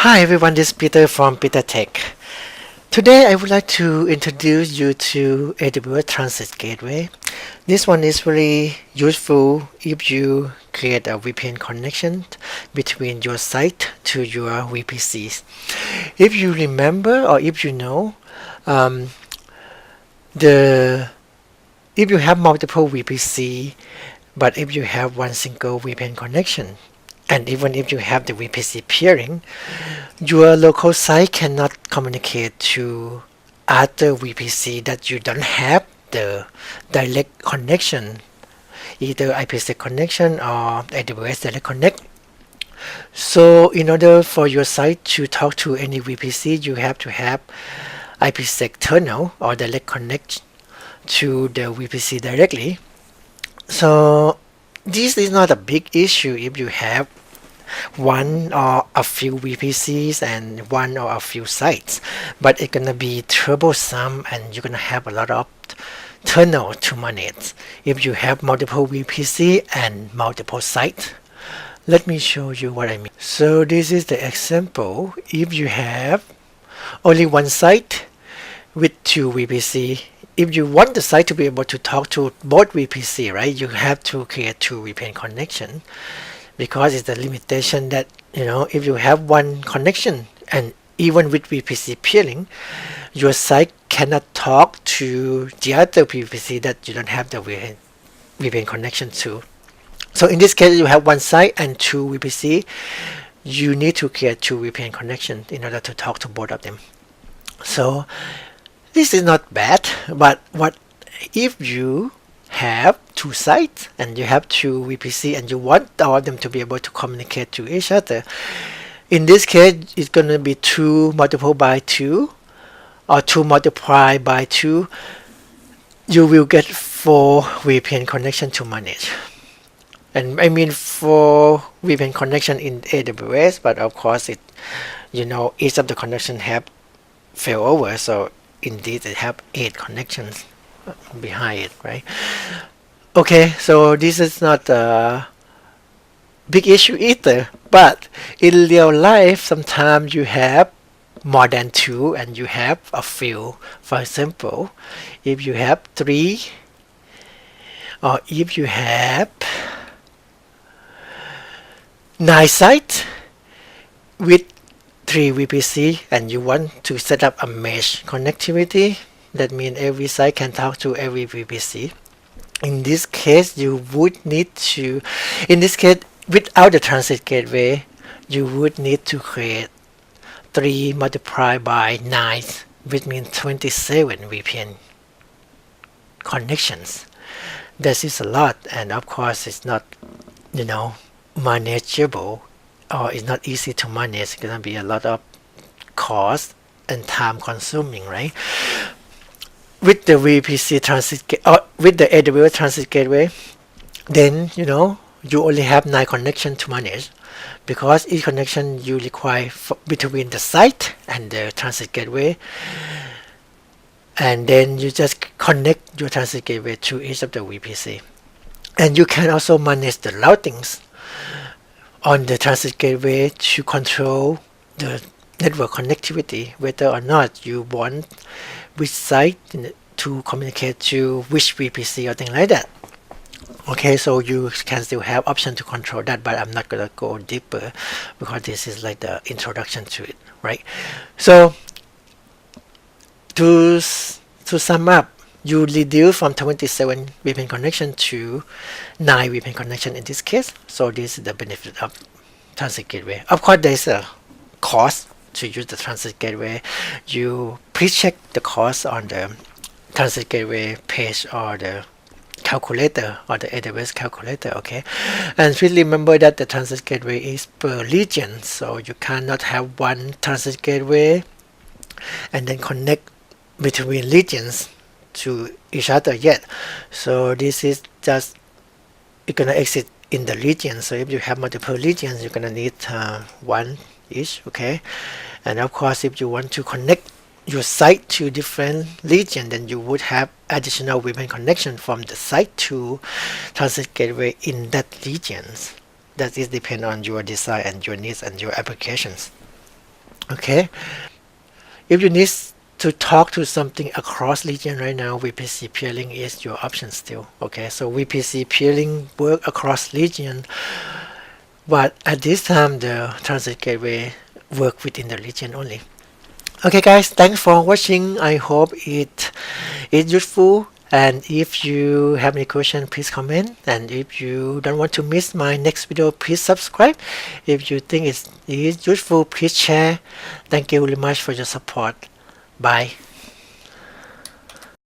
Hi everyone, this is Peter from Peter Tech. Today I would like to introduce you to AWS Transit Gateway. This one is very useful if you create a VPN connection between your site to your VPCs. If you remember or if you know, if you have multiple VPC, but if you have one single VPN connection, and even if you have the VPC peering, your local site cannot communicate to other VPC that you don't have the direct connection, either IPsec connection or AWS direct connect. So in order for your site to talk to any VPC, you have to have IPsec tunnel or direct connect to the VPC directly. So this is not a big issue if you have one or a few VPCs and one or a few sites, but it's gonna be troublesome and you're gonna have a lot of tunnel to manage if you have multiple VPC and multiple sites. Let me show you what I mean. So this is the example. If you have only one site with two VPC, if you want the site to be able to talk to both VPC, right, you have to create two VPN connection, because it's the limitation that, if you have one connection and even with VPC peering, your site cannot talk to the other VPC that you don't have the VPN connection to. So in this case, you have one site and two VPC. You need to create two VPN connections in order to talk to both of them. So this is not bad, but what if you have two sites and you have two VPC and you want all of them to be able to communicate to each other? In this case, it's going to be 2 multiplied by 2 or 2 multiplied by 2. You will get 4 VPN connection to manage. And I mean 4 VPN connection in AWS, but of course each of the connection have failover, so indeed it have 8 connections behind it, right? Okay, so this is not a big issue either, but in real life sometimes you have more than 2 and you have a few. For example, if you have 3 or if you have 9 sites with 3 VPC and you want to set up a mesh connectivity, that means every site can talk to every VPC. In this case, you would need to, without the transit gateway, you would need to create 3 multiplied by 9, which means 27 VPN connections. This is a lot, and of course it's not, manageable, or it's not easy to manage. It's gonna be a lot of cost and time consuming, right? With the VPC transit or with the AWS transit gateway, then you only have 9 connections to manage, because each connection you require between the site and the transit gateway, and then you just connect your transit gateway to each of the VPC. And you can also manage the routings on the transit gateway to control the network connectivity, whether or not you want which site to communicate to which VPC or thing like that. Okay, so you can still have option to control that, but I'm not gonna go deeper because this is like the introduction to it, right? So to sum up, you reduce from 27 VPN connection to 9 VPN connection in this case. So this is the benefit of transit gateway. Of course, there's a cost to use the transit gateway. You please check the cost on the transit gateway page or the calculator or the AWS calculator, okay? And please remember that the transit gateway is per region, so you cannot have one transit gateway and then connect between regions to each other yet. So this is just, you're gonna exit in the region. So if you have multiple regions, you're gonna need one each, okay? And of course, if you want to connect your site to different region, then you would have additional VPN connection from the site to transit gateway in that regions. That is depend on your design and your needs and your applications. Okay, if you need to talk to something across region right now, VPC peering is your option still. Okay, so VPC peering work across region, but at this time the transit gateway work within the region only. Okay guys, thanks for watching. I hope it is useful, and if you have any question, please comment, and if you don't want to miss my next video, please subscribe. If you think it is useful, please share. Thank you very much for your support. Bye.